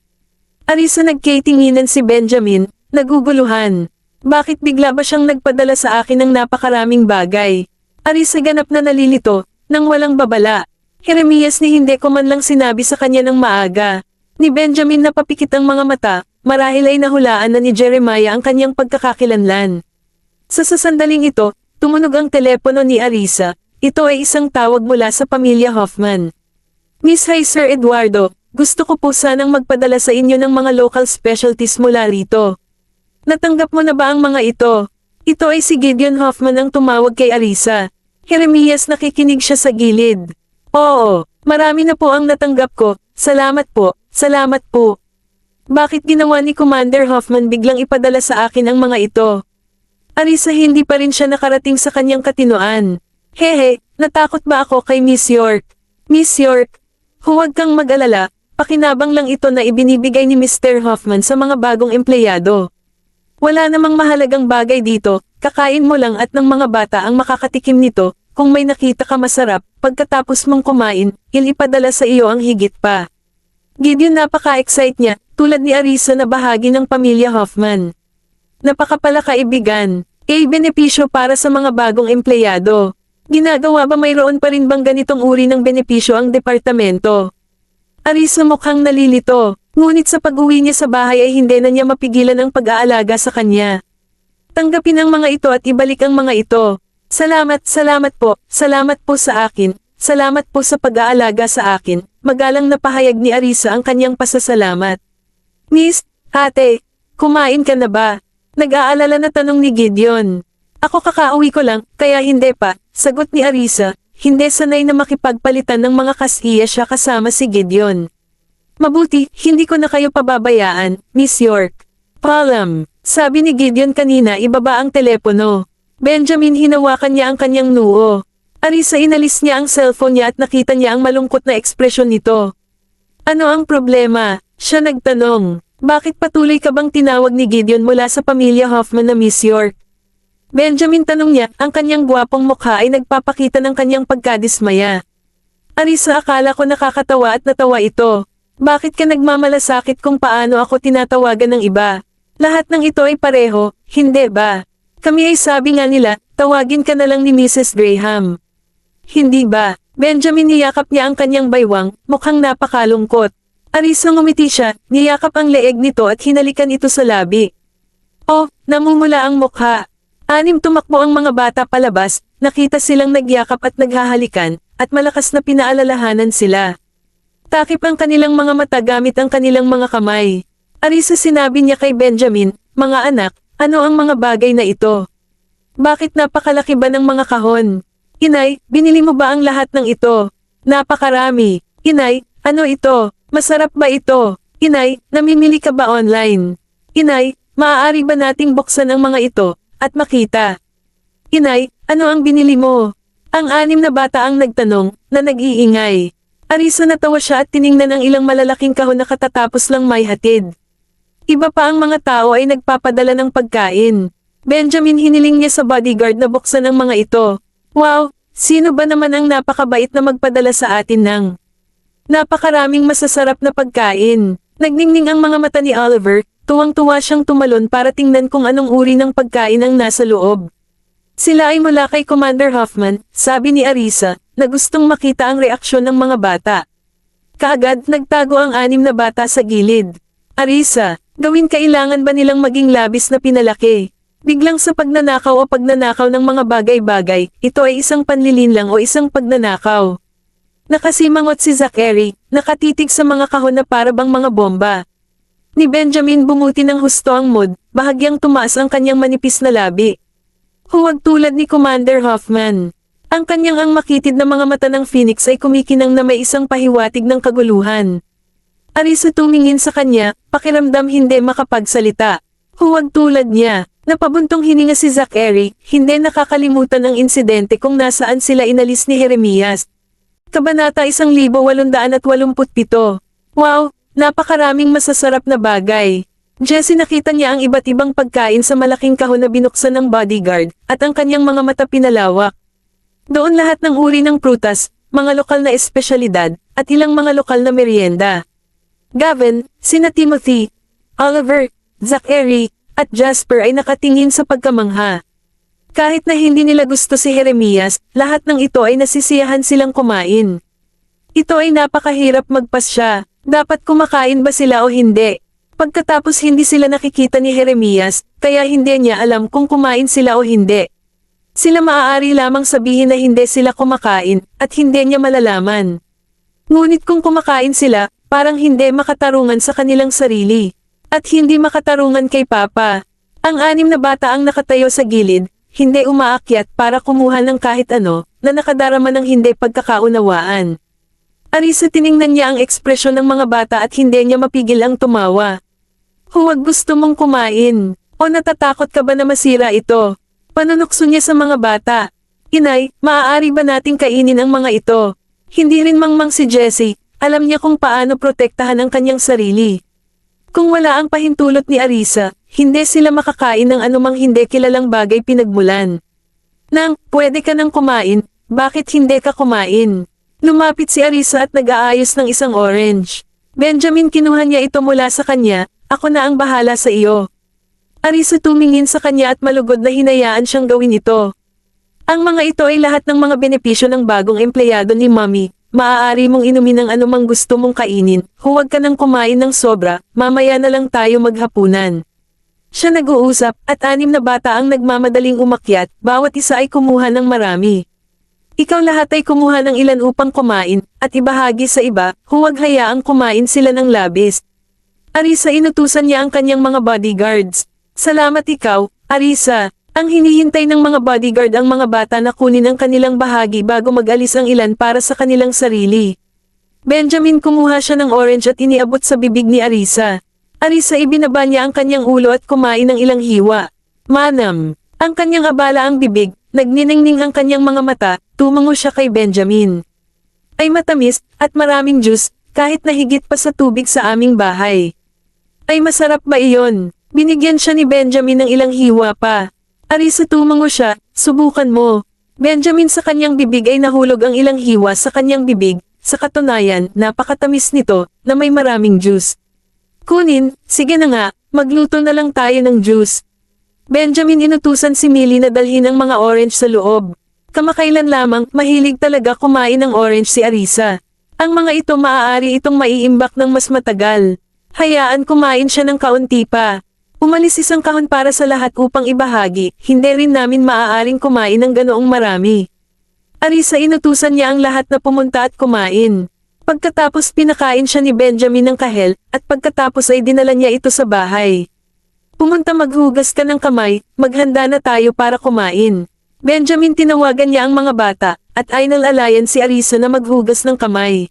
Arisa nagkaitinginan si Benjamin, naguguluhan. Bakit bigla ba siyang nagpadala sa akin ng napakaraming bagay? Arisa ganap na nalilito, nang walang babala. Jeremias ni hindi ko man lang sinabi sa kanya ng maaga. Ni Benjamin napapikit ang mga mata, marahil ay nahulaan na ni Jeremiah ang kanyang pagkakakilanlan. Sa sasandaling ito, tumunog ang telepono ni Arisa. Ito ay isang tawag mula sa pamilya Hoffman. Miss, hi Sir Eduardo, gusto ko po sanang magpadala sa inyo ng mga local specialties mula rito. Natanggap mo na ba ang mga ito? Ito ay si Gideon Hoffman ang tumawag kay Arisa. Jeremias nakikinig siya sa gilid. Oo, marami na po ang natanggap ko, salamat po, salamat po. Bakit ginawa ni Commander Hoffman biglang ipadala sa akin ang mga ito? Arisa hindi pa rin siya nakarating sa kanyang katinoan. Hehe, natakot ba ako kay Miss York? Miss York, huwag kang mag-alala, pakinabang lang ito na ibinibigay ni Mr. Hoffman sa mga bagong empleyado. Wala namang mahalagang bagay dito, kakain mo lang at ng mga bata ang makakatikim nito, kung may nakita ka masarap, pagkatapos mong kumain, ilipadala sa iyo ang higit pa. Gideon napaka-excite niya, tulad ni Arisa na bahagi ng pamilya Hoffman. Napakapala kaibigan, benepisyo para sa mga bagong empleyado. Ginagawa ba mayroon pa rin bang ganitong uri ng benepisyo ang departamento? Arisa mukhang nalilito, ngunit sa pag-uwi niya sa bahay ay hindi na niya mapigilan ang pag-aalaga sa kanya. Tanggapin ang mga ito at ibalik ang mga ito. Salamat po sa akin, salamat po sa pag-aalaga sa akin, magalang na pahayag ni Arisa ang kanyang pasasalamat. Miss, ate, kumain ka na ba? Nag-aalala na tanong ni Gideon. Ako kakauwi ko lang, kaya hindi pa, sagot ni Arisa, hindi sanay na makipagpalitan ng mga kasiya siya kasama si Gideon. Mabuti, hindi ko na kayo pababayaan, Miss York. Palam, sabi ni Gideon kanina ibaba ang telepono. Benjamin hinawakan niya ang kanyang noo. Arisa inalis niya ang cellphone niya at nakita niya ang malungkot na ekspresyon nito. Ano ang problema? Siya nagtanong. Bakit patuloy ka bang tinawag ni Gideon mula sa pamilya Hoffman na Miss York? Benjamin tanong niya, ang kanyang gwapong mukha ay nagpapakita ng kanyang pagkadismaya. Arisa akala ko nakakatawa at natawa ito. Bakit ka nagmamalasakit kung paano ako tinatawagan ng iba? Lahat ng ito ay pareho, hindi ba? Kami ay sabi nga nila, tawagin ka na lang ni Mrs. Graham. Hindi ba? Benjamin niyakap niya ang kanyang baywang, mukhang napakalungkot. Arisa ngumiti siya, niyakap ang leeg nito at hinalikan ito sa labi. Oh, namumula ang mukha. Anim tumakbo ang mga bata palabas, nakita silang nagyakap at naghahalikan, at malakas na pinaalalahanan sila. Takip ang kanilang mga mata gamit ang kanilang mga kamay. Arisa sinabi niya kay Benjamin, mga anak, ano ang mga bagay na ito? Bakit napakalaki ba ng mga kahon? Inay, binili mo ba ang lahat ng ito? Napakarami. Inay, ano ito? Masarap ba ito? Inay, namimili ka ba online? Inay, maaari ba nating buksan ang mga ito, at makita? Inay, ano ang binili mo? Ang anim na bata ang nagtanong, na nag-iingay. Arisa natawa siya at tiningnan ang ilang malalaking kahon na katatapos lang may hatid. Iba pa ang mga tao ay nagpapadala ng pagkain. Benjamin hiniling niya sa bodyguard na buksan ang mga ito. Wow, sino ba naman ang napakabait na magpadala sa atin ng napakaraming masasarap na pagkain. Nagningning ang mga mata ni Oliver, tuwang-tuwa siyang tumalon para tingnan kung anong uri ng pagkain ang nasa loob. Sila ay mula kay Commander Hoffman, sabi ni Arisa, na gustong makita ang reaksyon ng mga bata. Kaagad nagtago ang anim na bata sa gilid. Arisa, gawin kailangan ba nilang maging labis na pinalaki? Biglang sa pagnanakaw o pagnanakaw ng mga bagay-bagay, ito ay isang panlilinlang o isang pagnanakaw. Nakasimangot si Zachary, nakatitig sa mga kahon na para bang mga bomba. Ni Benjamin bumuti ng husto ang mood, bahagyang tumaas ang kanyang manipis na labi. Huwag tulad ni Commander Hoffman. Ang kanyang ang makitid na mga mata ng Phoenix ay kumikinang na may isang pahiwatig ng kaguluhan. Arisa tumingin sa kanya, pakiramdam hindi makapagsalita. Huwag tulad niya. Napabuntong hininga si Zachary, hindi nakakalimutan ang insidente kung nasaan sila inalis ni Jeremias. Kabanata 1887. Wow, napakaraming masasarap na bagay. Jesse nakita niya ang iba't ibang pagkain sa malaking kahon na binuksan ng bodyguard, at ang kanyang mga mata pinalawak. Doon lahat ng uri ng prutas, mga lokal na espesyalidad, at ilang mga lokal na merienda. Gavin, sina Timothy, Oliver, Zachary, at Jasper ay nakatingin sa pagkamangha. Kahit na hindi nila gusto si Jeremias, lahat ng ito ay nasisiyahan silang kumain. Ito ay napakahirap magpasya, dapat kumakain ba sila o hindi? Pagkatapos hindi sila nakikita ni Jeremias, kaya hindi niya alam kung kumain sila o hindi. Sila maaari lamang sabihin na hindi sila kumakain, at hindi niya malalaman. Ngunit kung kumakain sila, parang hindi makatarungan sa kanilang sarili. At hindi makatarungan kay Papa. Ang anim na bata ang nakatayo sa gilid, hindi umaakyat para kumuha ng kahit ano, na nakadarama ng hindi pagkakaunawaan. Arisa, tiningnan niya ang ekspresyon ng mga bata at hindi niya mapigil ang tumawa. Huwag, gusto mong kumain. O natatakot ka ba na masira ito? Panunukso niya sa mga bata. Inay, maaari ba nating kainin ang mga ito? Hindi rin mangmang si Jessie, alam niya kung paano protektahan ang kanyang sarili. Kung wala ang pahintulot ni Arisa, hindi sila makakain ng anumang hindi kilalang bagay pinagmulan. Nang, pwede ka nang kumain, bakit hindi ka kumain? Lumapit si Arisa at nag-aayos ng isang orange. Benjamin, kinuha niya ito mula sa kanya, ako na ang bahala sa iyo. Arisa tumingin sa kanya at malugod na hinayaan siyang gawin ito. Ang mga ito ay lahat ng mga benepisyo ng bagong empleyado ni Mommy. Maaari mong inumin ang anumang gusto mong kainin, huwag ka nang kumain ng sobra, mamaya na lang tayo maghapunan. Siya nag-uusap, at 6 na bata ang nagmamadaling umakyat, bawat isa ay kumuha ng marami. Ikaw lahat ay kumuha ng ilan upang kumain, at ibahagi sa iba, huwag hayaang kumain sila ng labis. Arisa, inutusan niya ang kanyang mga bodyguards. Salamat ikaw, Arisa. Ang hinihintay ng mga bodyguard ang mga bata na kunin ang kanilang bahagi bago mag-alis ang ilan para sa kanilang sarili. Benjamin, kumuha siya ng orange at iniabot sa bibig ni Arisa. Arisa, ibinaba niya ang kanyang ulo at kumain ng ilang hiwa. Manam. Ang kanyang abala ang bibig, nagniningning ang kanyang mga mata, tumango siya kay Benjamin. Ay matamis, at maraming juice, kahit nahigit pa sa tubig sa aming bahay. Ay masarap ba iyon? Binigyan siya ni Benjamin ng ilang hiwa pa. Arisa, tumango siya, subukan mo. Benjamin, sa kanyang bibig ay nahulog ang ilang hiwa sa kanyang bibig, sa katunayan, napakatamis nito, na may maraming juice. Kunin, sige na nga, magluto na lang tayo ng juice. Benjamin, inutusan si Millie na dalhin ang mga orange sa loob. Kamakailan lamang, mahilig talaga kumain ng orange si Arisa. Ang mga ito maaari itong maiimbak ng mas matagal. Hayaan kumain siya ng kaunti pa. Umalis isang kahon para sa lahat upang ibahagi, hindi rin namin maaaring kumain ng ganoong marami. Arisa, inutusan niya ang lahat na pumunta at kumain. Pagkatapos pinakain siya ni Benjamin ng kahel, at pagkatapos ay dinala niya ito sa bahay. Pumunta, maghugas ka ng kamay, maghanda na tayo para kumain. Benjamin, tinawagan niya ang mga bata, at inalalayan si Arisa na maghugas ng kamay.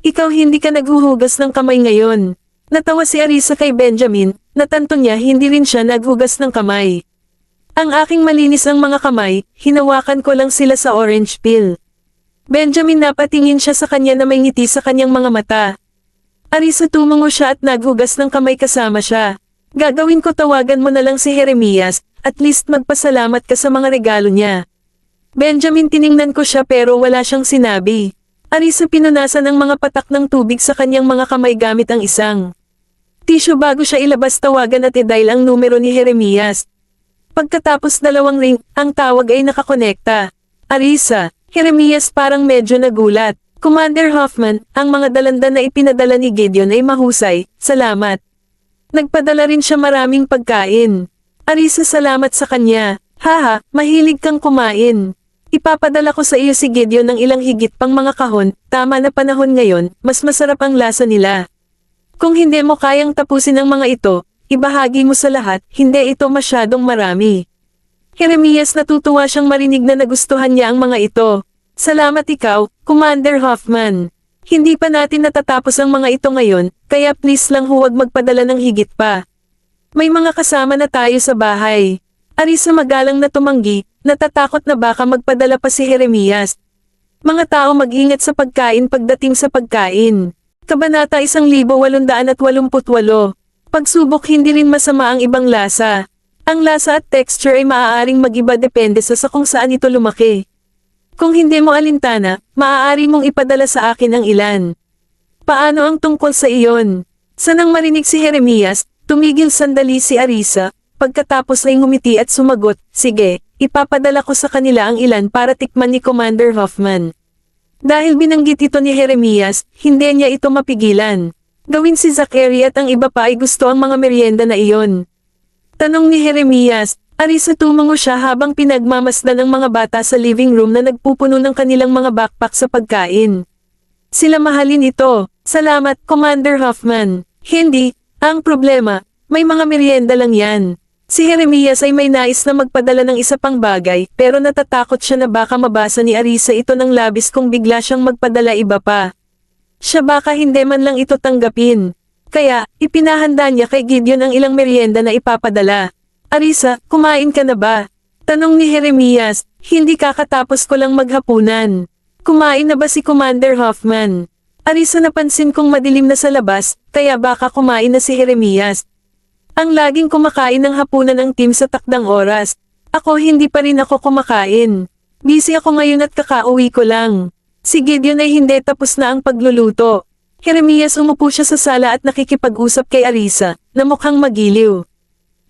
Ikaw, hindi ka naghuhugas ng kamay ngayon. Natawa si Arisa kay Benjamin, natanto niya hindi rin siya naghugas ng kamay. Ang aking malinis ang mga kamay, hinawakan ko lang sila sa orange peel. Benjamin, napatingin siya sa kanya na may ngiti sa kanyang mga mata. Arisa, tumango siya at naghugas ng kamay kasama siya. Gagawin ko, tawagan mo na lang si Jeremias, at least magpasalamat ka sa mga regalo niya. Benjamin, tiningnan ko siya pero wala siyang sinabi. Arisa, pinunasan ang mga patak ng tubig sa kanyang mga kamay gamit ang isang tissue bago siya ilabas, tawagan at i-dial ang numero ni Jeremias. Pagkatapos 2 ring, ang tawag ay nakakonekta. Arisa, Jeremias parang medyo nagulat. Commander Hoffman, ang mga dalandan na ipinadala ni Gideon ay mahusay, salamat. Nagpadala rin siya maraming pagkain. Arisa, salamat sa kanya. Haha, mahilig kang kumain. Ipapadala ko sa iyo si Gideon ng ilang higit pang mga kahon, tama na panahon ngayon, mas masarap ang lasa nila. Kung hindi mo kayang tapusin ang mga ito, ibahagi mo sa lahat, hindi ito masyadong marami. Jeremias, natutuwa siyang marinig na nagustuhan niya ang mga ito. Salamat ikaw, Commander Hoffman. Hindi pa natin natatapos ang mga ito ngayon, kaya please lang huwag magpadala ng higit pa. May mga kasama na tayo sa bahay. Arisa, magalang na tumanggi, natatakot na baka magpadala pa si Jeremias. Mga tao, mag-ingat sa pagkain pagdating sa pagkain. Kabanata 1888. Pagsubok, hindi rin masama ang ibang lasa. Ang lasa at texture ay maaaring mag-iba depende sa kung saan ito lumaki. Kung hindi mo alintana, maaari mong ipadala sa akin ang ilan. Paano ang tungkol sa iyon? Sanang marinig si Jeremias, tumigil sandali si Arisa, pagkatapos ay ngumiti at sumagot, sige, ipapadala ko sa kanila ang ilan para tikman ni Commander Hoffman. Dahil binanggit ito ni Jeremias, hindi niya ito mapigilan. Gawin si Zachary at ang iba pa ay gusto ang mga merienda na iyon. Tanong ni Jeremias, Arisa, tumango siya habang pinagmamasdan ng mga bata sa living room na nagpupuno ng kanilang mga backpack sa pagkain. Sila mahalin ito. Salamat, Commander Hoffman. Hindi, ang problema, may mga merienda lang yan. Si Jeremias ay may nais na magpadala ng isa pang bagay, pero natatakot siya na baka mabasa ni Arisa ito ng labis kung bigla siyang magpadala iba pa. Siya baka hindi man lang ito tanggapin. Kaya, ipinahanda niya kay Gideon ang ilang merienda na ipapadala. Arisa, kumain ka na ba? Tanong ni Jeremias, hindi kakatapos ko lang maghapunan. Kumain na ba si Commander Hoffman? Arisa, napansin kong madilim na sa labas, kaya baka kumain na si Jeremias. Ang laging kumakain ng hapunan ng team sa takdang oras. Ako hindi pa rin ako kumakain. Busy ako ngayon at kakauwi ko lang. Si Gideon ay hindi tapos na ang pagluluto. Jeremias umupo siya sa sala at nakikipag-usap kay Arisa, na mukhang magiliw.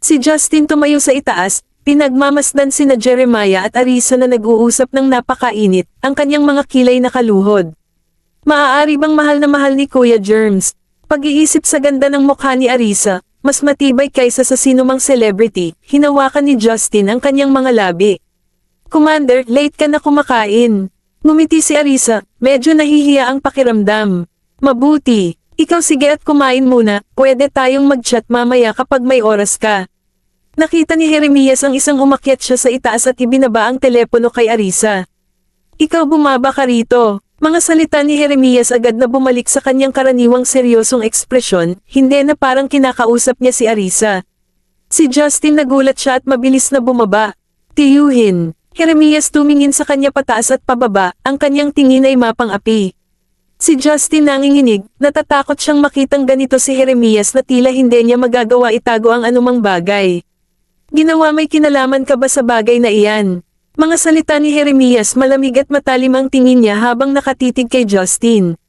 Si Justin tumayo sa itaas, pinagmamasdan sina Jeremiah at Arisa na nag-uusap ng napakainit, ang kanyang mga kilay nakaluhod. Maaari bang mahal na mahal ni Kuya Germs? Pag-iisip sa ganda ng mukha ni Arisa, mas matibay kaysa sa sinumang celebrity, hinawakan ni Justin ang kanyang mga labi. Commander, late ka na kumakain. Ngumiti si Arisa, medyo nahihiya ang pakiramdam. Mabuti, ikaw sige at kumain muna, pwede tayong mag-chat mamaya kapag may oras ka. Nakita ni Jeremias ang isang umakyat siya sa itaas at ibinaba ang telepono kay Arisa. Ikaw bumaba ka rito. Mga salita ni Jeremias agad na bumalik sa kanyang karaniwang seryosong ekspresyon, hindi na parang kinakausap niya si Arisa. Si Justin nagulat siya at mabilis na bumaba. Tiyuhin. Jeremias tumingin sa kanya pataas at pababa, ang kanyang tingin ay mapang-api. Si Justin nanginginig, natatakot siyang makitang ganito si Jeremias na tila hindi niya magagawa itago ang anumang bagay. Ginawa may kinalaman ka ba sa bagay na iyan? Mga salita ni Jeremias malamig at matalim ang tingin niya habang nakatitig kay Justin.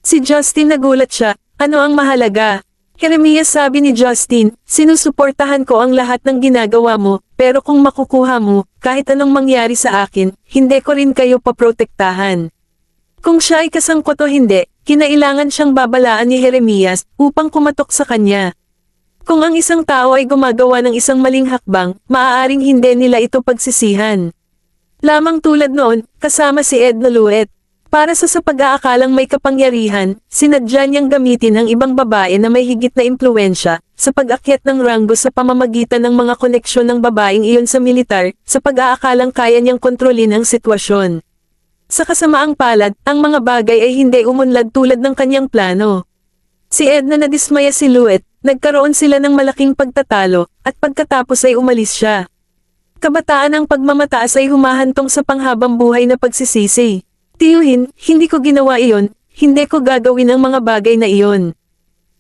Si Justin nagulat siya, ano ang mahalaga? Jeremias sabi ni Justin, sinusuportahan ko ang lahat ng ginagawa mo, pero kung makukuha mo, kahit anong mangyari sa akin, hindi ko rin kayo paprotektahan. Kung siya ay kasangkot o hindi, kinailangan siyang babalaan ni Jeremias upang kumatok sa kanya. Kung ang isang tao ay gumagawa ng isang maling hakbang, maaaring hindi nila ito pagsisihan. Lamang tulad noon, kasama si Edna Luet. Para sa pag-aakalang may kapangyarihan, sinadya niyang gamitin ang ibang babae na may higit na impluwensya, sa pag-akyat ng ranggo sa pamamagitan ng mga koneksyon ng babaeng iyon sa militar, sa pag-aakalang kaya niyang kontrolin ang sitwasyon. Sa kasamaang palad, ang mga bagay ay hindi umunlad tulad ng kanyang plano. Si Edna nadismaya si Luet, nagkaroon sila ng malaking pagtatalo, at pagkatapos ay umalis siya. Kabataan ang pagmamataas ay humahantong sa panghabang buhay na pagsisisi. Tiyuhin, hindi ko ginawa iyon, hindi ko gagawin ang mga bagay na iyon.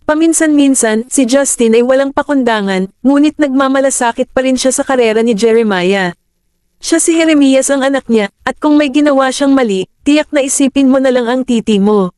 Paminsan-minsan, si Justin ay walang pakundangan, ngunit nagmamalasakit pa rin siya sa karera ni Jeremiah. Siya si Jeremias ang anak niya, at kung may ginawa siyang mali, tiyak na isipin mo na lang ang titi mo.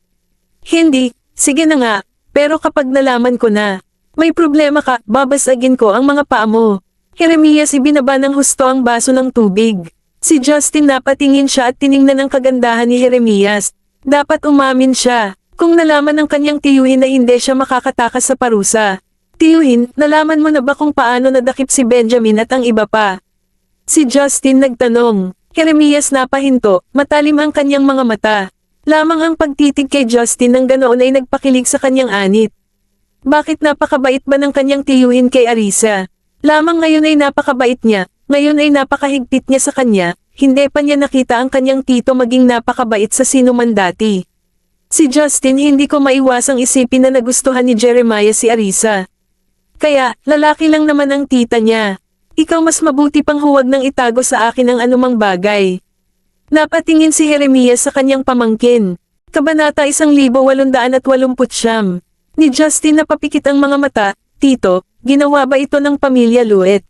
Hindi, sige na nga, pero kapag nalaman ko na, may problema ka, babasagin ko ang mga paa mo. Jeremias ibinaba ng husto ang baso ng tubig. Si Justin napatingin siya at tiningnan ang kagandahan ni Jeremias. Dapat umamin siya, kung nalaman ng kanyang tiyuhin na hindi siya makakatakas sa parusa. Tiyuhin, nalaman mo na ba kung paano nadakip si Benjamin at ang iba pa? Si Justin nagtanong. Jeremias napahinto, matalim ang kanyang mga mata. Lamang ang pagtitig kay Justin ng ganoon ay nagpakilig sa kanyang anit. Bakit napakabait ba ng kanyang tiyuhin kay Arisa? Lamang ngayon ay napakabait niya, ngayon ay napakahigpit niya sa kanya, hindi pa niya nakita ang kanyang tito maging napakabait sa sino man dati. Si Justin hindi ko maiwasang isipin na nagustuhan ni Jeremiah si Arisa. Kaya, lalaki lang naman ang tita niya. Ikaw mas mabuti pang huwag nang itago sa akin ang anumang bagay. Napatingin si Jeremias sa kanyang pamangkin. Kabanata 1889. Ni Justin napapikit ang mga mata, Tito, ginawa ba ito ng pamilya Luet?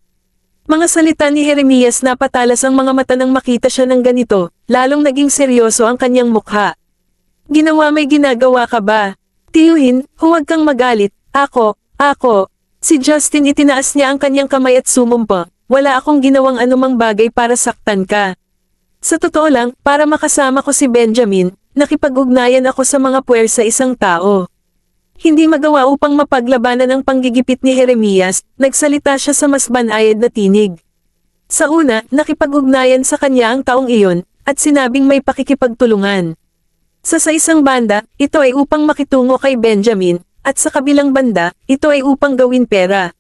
Mga salita ni Jeremias napatalas ang mga mata nang makita siya ng ganito, lalong naging seryoso ang kanyang mukha. Ginawa may ginagawa ka ba? Tiyuhin, huwag kang magalit, ako. Si Justin itinaas niya ang kanyang kamay at sumumpa, wala akong ginawang anumang bagay para saktan ka. Sa totoo lang, para makasama ko si Benjamin, nakipag-ugnayan ako sa mga puwersa isang tao. Hindi magawa upang mapaglabanan ang panggigipit ni Jeremias, nagsalita siya sa mas banayad na tinig. Sa una, nakipag-ugnayan sa kanya ang taong iyon, at sinabing may pakikipagtulungan. Sa isang banda, ito ay upang makitungo kay Benjamin, at sa kabilang banda, ito ay upang gawin pera.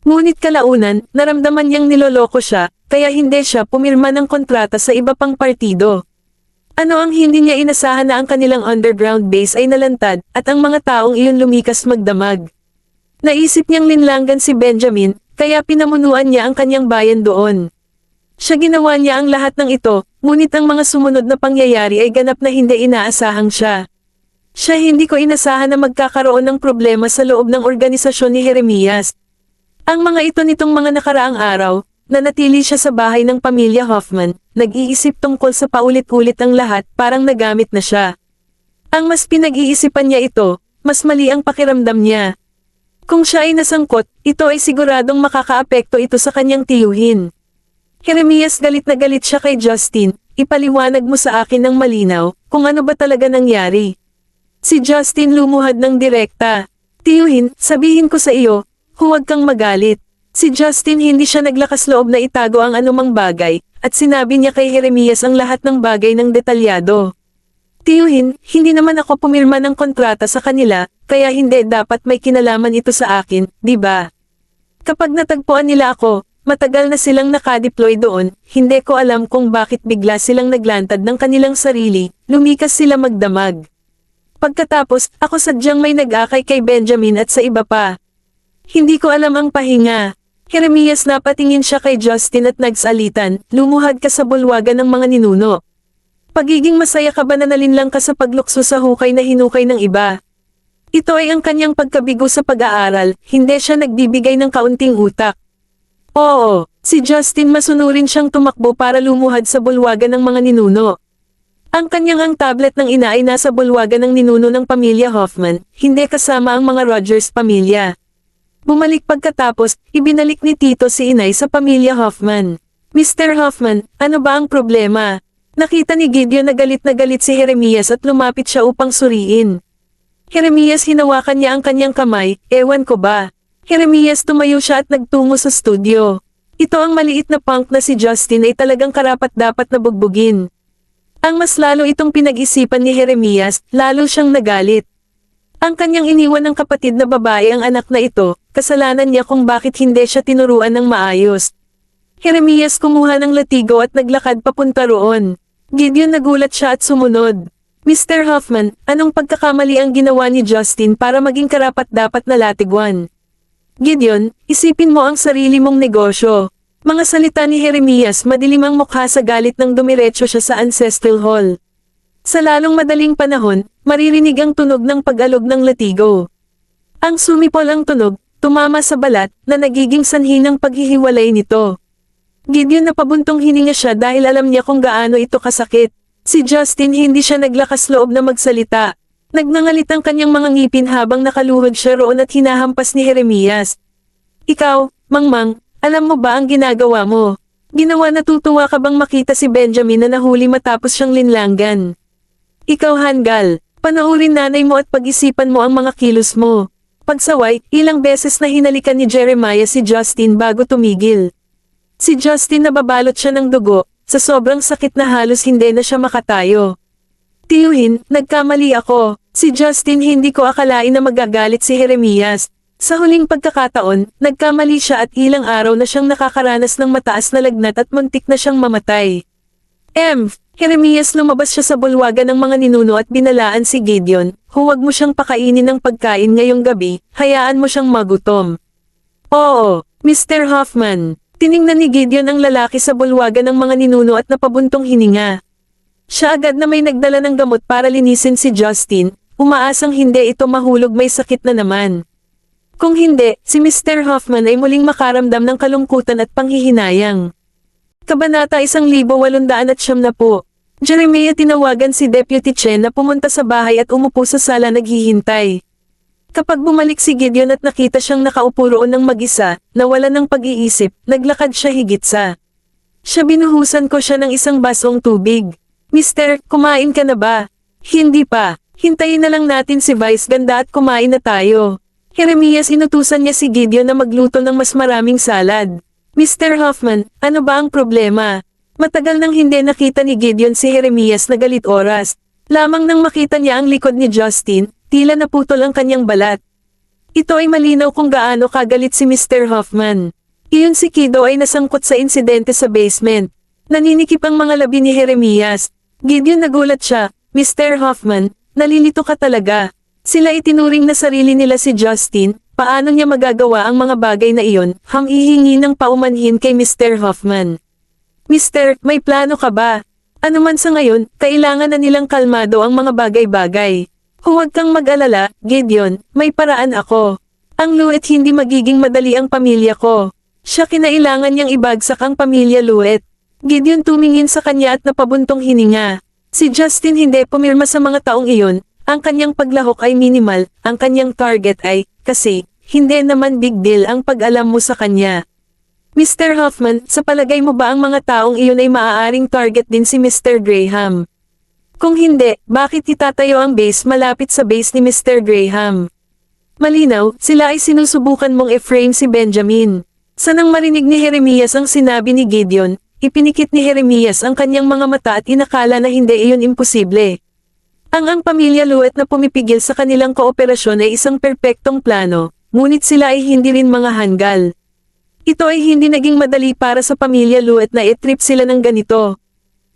Ngunit kalaunan, naramdaman niyang niloloko siya, kaya hindi siya pumirma ng kontrata sa iba pang partido. Ano ang hindi niya inasahan na ang kanilang underground base ay nalantad, at ang mga taong iyon lumikas magdamag. Naisip niyang linlangan si Benjamin, kaya pinamunuan niya ang kanyang bayan doon. Siya ginawa niya ang lahat ng ito, ngunit ang mga sumunod na pangyayari ay ganap na hindi inaasahang siya. Siya hindi ko inasahan na magkakaroon ng problema sa loob ng organisasyon ni Jeremias. Ang mga ito nitong mga nakaraang araw, nanatili siya sa bahay ng pamilya Hoffman, nag-iisip tungkol sa paulit-ulit ang lahat, parang nagamit na siya. Ang mas pinag-iisipan niya ito, mas mali ang pakiramdam niya. Kung siya ay nasangkot, ito ay siguradong makakaapekto ito sa kanyang tiyuhin. Jeremias galit na galit siya kay Justin, ipaliwanag mo sa akin ng malinaw, kung ano ba talaga nangyari. Si Justin lumuhad ng direkta. Tiyuhin, sabihin ko sa iyo, huwag kang magalit. Si Justin hindi siya naglakas loob na itago ang anumang bagay, at sinabi niya kay Jeremias ang lahat ng bagay ng detalyado. Tiyuhin, hindi naman ako pumirma ng kontrata sa kanila, kaya hindi dapat may kinalaman ito sa akin, di ba? Kapag natagpuan nila ako, matagal na silang nakadeploy doon, hindi ko alam kung bakit bigla silang naglantad ng kanilang sarili, lumikas sila magdamag. Pagkatapos, ako sadyang may nag-akay kay Benjamin at sa iba pa. Hindi ko alam ang pahinga. Jeremias napatingin siya kay Justin at nagsalitan, lumuhad ka sa bulwagan ng mga ninuno. Pagiging masaya ka ba na nalinlang ka sa paglukso sa hukay na hinukay ng iba? Ito ay ang kanyang pagkabigo sa pag-aaral, hindi siya nagbibigay ng kaunting utak. Oo, si Justin masunurin siyang tumakbo para lumuhad sa bulwagan ng mga ninuno. Ang kanyang tablet ng ina ay nasa bulwagan ng ninuno ng pamilya Hoffman, hindi kasama ang mga Rogers pamilya. Bumalik pagkatapos, ibinalik ni Tito si inay sa pamilya Hoffman. Mr. Hoffman, ano ba ang problema? Nakita ni Gideon na galit si Jeremias at lumapit siya upang suriin. Jeremias hinawakan niya ang kanyang kamay, ewan ko ba. Jeremias tumayo siya at nagtungo sa studio. Ito ang maliit na punk na si Justin ay talagang karapat-dapat na bugbugin. Ang mas lalo itong pinag-isipan ni Jeremias, lalo siyang nagalit. Ang kanyang iniwan ng kapatid na babae ang anak na ito, kasalanan niya kung bakit hindi siya tinuruan ng maayos. Jeremias kumuha ng latigo at naglakad papunta roon. Gideon nagulat siya at sumunod. Mr. Hoffman, anong pagkakamali ang ginawa ni Justin para maging karapat-dapat na latigwan? Gideon, isipin mo ang sarili mong negosyo. Mga salita ni Jeremias madilim ang mukha sa galit nang dumiretso siya sa ancestral hall. Sa lalong madaling panahon, maririnig ang tunog ng pag-alog ng latigo. Ang sumipol ang tunog, tumama sa balat, na nagiging sanhi ng paghihiwalay nito. Gideon napabuntong hininga siya dahil alam niya kung gaano ito kasakit. Si Justin hindi siya naglakas loob na magsalita. Nagnangalit ang kanyang mga ngipin habang nakaluhod siya roon at hinahampas ni Jeremias. Ikaw, Mangmang, alam mo ba ang ginagawa mo? Ginawa natutuwa ka bang makita si Benjamin na nahuli matapos siyang linlangan? Ikaw Hangal, panoorin nanay mo at pag-isipan mo ang mga kilos mo. Pagsaway, ilang beses na hinalikan ni Jeremiah si Justin bago tumigil. Si Justin nababalot siya ng dugo, sa sobrang sakit na halos hindi na siya makatayo. Tiyuhin, nagkamali ako. Si Justin hindi ko akalain na magagalit si Jeremias. Sa huling pagkakataon, nagkamali siya at ilang araw na siyang nakakaranas ng mataas na lagnat at muntik na siyang mamatay. Jeremias lumabas siya sa bulwagan ng mga ninuno at binalaan si Gideon, huwag mo siyang pakainin ng pagkain ngayong gabi, hayaan mo siyang magutom. Oo, Mr. Hoffman. Tiningnan ni Gideon ang lalaki sa bulwagan ng mga ninuno at napabuntong hininga. Siya agad na may nagdala ng gamot para linisin si Justin, umaasang hindi ito mahulog may sakit na naman. Kung hindi, si Mr. Hoffman ay muling makaramdam ng kalungkutan at panghihinayang. Kabanata 1890. Jeremiah tinawagan si Deputy Chen na pumunta sa bahay at umupo sa sala naghihintay. Kapag bumalik si Gideon at nakita siyang nakaupo roon ng mag-isa, nawala ng pag-iisip, naglakad siya higit sa. Siya binuhusan ko siya ng isang basong tubig. Mister, kumain ka na ba? Hindi pa. Hintayin na lang natin si Vice Ganda at kumain na tayo. Jeremias inutusan niya si Gideon na magluto ng mas maraming salad. Mr. Hoffman, ano ba ang problema? Matagal nang hindi nakita ni Gideon si Jeremias na galit oras. Lamang nang makita niya ang likod ni Justin, tila naputol ang kanyang balat. Ito ay malinaw kung gaano kagalit si Mr. Hoffman. Iyon si Kido ay nasangkot sa insidente sa basement. Naninikip ang mga labi ni Jeremias. Gideon nagulat siya, Mr. Hoffman, nalilito ka talaga. Sila itinuring na sarili nila si Justin, paano niya magagawa ang mga bagay na iyon, hihingi ng paumanhin kay Mr. Hoffman. Mister, may plano ka ba? Ano man sa ngayon, kailangan na nilang kalmado ang mga bagay-bagay. Huwag kang mag-alala, Gideon, may paraan ako. Ang Luet hindi magiging madali ang pamilya ko. Siya kinailangan niyang ibagsak ang pamilya Luet. Gideon tumingin sa kanya at napabuntong hininga. Si Justin hindi pumirma sa mga taong iyon, ang kanyang paglahok ay minimal, ang kanyang target ay, kasi, hindi naman big deal ang pag-alam mo sa kanya. Mr. Hoffman, sa palagay mo ba ang mga taong iyon ay maaaring target din si Mr. Graham? Kung hindi, bakit itatayo ang base malapit sa base ni Mr. Graham? Malinaw, sila ay sinusubukan mong i-frame si Benjamin. Sanang marinig ni Jeremias ang sinabi ni Gideon, ipinikit ni Jeremias ang kanyang mga mata at inakala na hindi iyon imposible. Ang pamilya Luet na pumipigil sa kanilang kooperasyon ay isang perpektong plano, ngunit sila ay hindi rin mga hanggal. Ito ay hindi naging madali para sa pamilya Luet na i-trip sila ng ganito.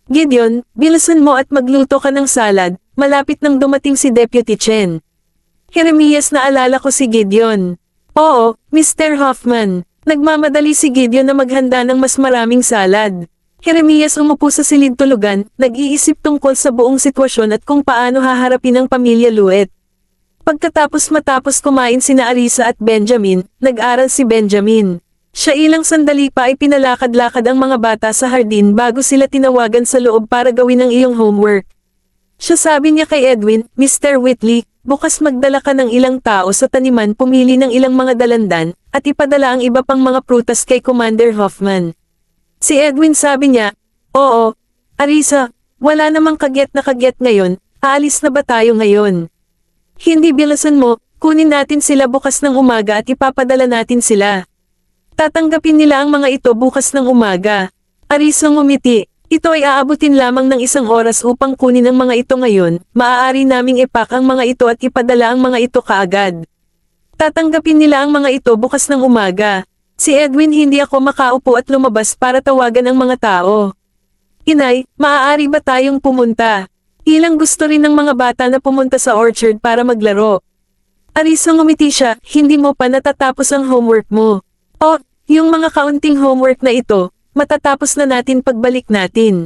Gideon, bilisan mo at magluto ka ng salad, malapit nang dumating si Deputy Chen. Jeremias, naalala ko si Gideon. Oo, Mr. Hoffman. Nagmamadali si Gideon na maghanda ng mas maraming salad. Jeremias umupo sa silid tulugan, nag-iisip tungkol sa buong sitwasyon at kung paano haharapin ang pamilya Luet. Matapos kumain sina Arisa at Benjamin, nag-aral si Benjamin. Siya ilang sandali pa ay pinalakad-lakad ang mga bata sa hardin bago sila tinawagan sa loob para gawin ang iyong homework. Siya sabi niya kay Edwin, Mr. Whitley, bukas magdala ka ng ilang tao sa taniman, pumili ng ilang mga dalandan, at ipadala ang iba pang mga prutas kay Commander Hoffman. Si Edwin sabi niya, oo, Arisa, wala namang kagyat na kagyat ngayon, aalis na ba tayo ngayon? Hindi, bilisan mo, kunin natin sila bukas ng umaga at ipapadala natin sila. Tatanggapin nila ang mga ito bukas ng umaga. Arisa ngumiti, ito ay aabutin lamang ng 1 oras upang kunin ang mga ito ngayon, maaari naming ipak ang mga ito at ipadala ang mga ito kaagad. Tatanggapin nila ang mga ito bukas ng umaga. Si Edwin, hindi ako makaupo at lumabas para tawagan ang mga tao. Inay, maaari ba tayong pumunta? Ilang gusto rin ng mga bata na pumunta sa orchard para maglaro. Arisa ngumiti siya, hindi mo pa natatapos ang homework mo. O, yung mga kaunting homework na ito, matatapos na natin pagbalik natin.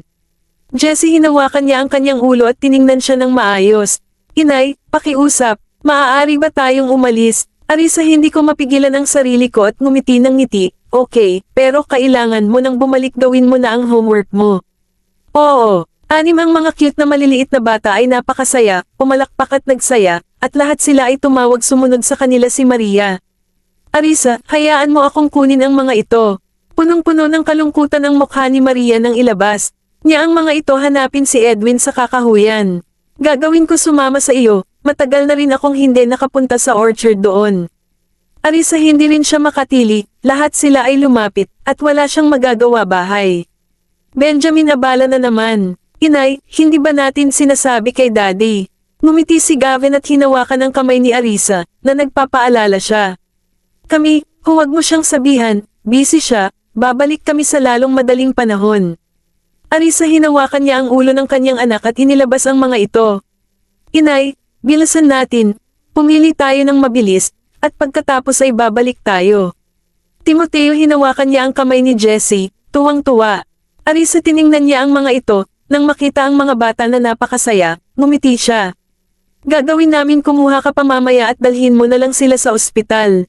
Jessie, hinawakan niya ang kanyang ulo at tiningnan siya ng maayos. Inay, pakiusap, maaari ba tayong umalis? Arisa, hindi ko mapigilan ang sarili ko at ngumiti ng ngiti. Okay, pero kailangan mo nang bumalik, gawin mo na ang homework mo. Oo, 6 ang mga cute na maliliit na bata ay napakasaya, pumalakpak at nagsaya, at lahat sila ay tumawag, sumunod sa kanila si Maria. Arisa, hayaan mo akong kunin ang mga ito. Punong-puno ng kalungkutan ang mukha ni Maria nang ilabas niya ang mga ito, hanapin si Edwin sa kakahuyan. Gagawin ko, sumama sa iyo. Matagal na rin akong hindi nakapunta sa orchard doon. Arisa, hindi rin siya makatili, lahat sila ay lumapit, at wala siyang magagawa bahay. Benjamin, abala na naman. Inay, hindi ba natin sinasabi kay Daddy? Ngumiti si Gavin at hinawakan ang kamay ni Arisa, na nagpapaalala siya. Kami, huwag mo siyang sabihan, busy siya, babalik kami sa lalong madaling panahon. Arisa, hinawakan niya ang ulo ng kanyang anak at inilabas ang mga ito. Inay, bilisan natin, pumili tayo ng mabilis, at pagkatapos ay babalik tayo. Timoteo, hinawakan niya ang kamay ni Jessie, tuwang-tuwa. Arisa, tiningnan niya ang mga ito, nang makita ang mga bata na napakasaya, ngumiti siya. Gagawin namin, kumuha ka pa mamaya at dalhin mo na lang sila sa ospital.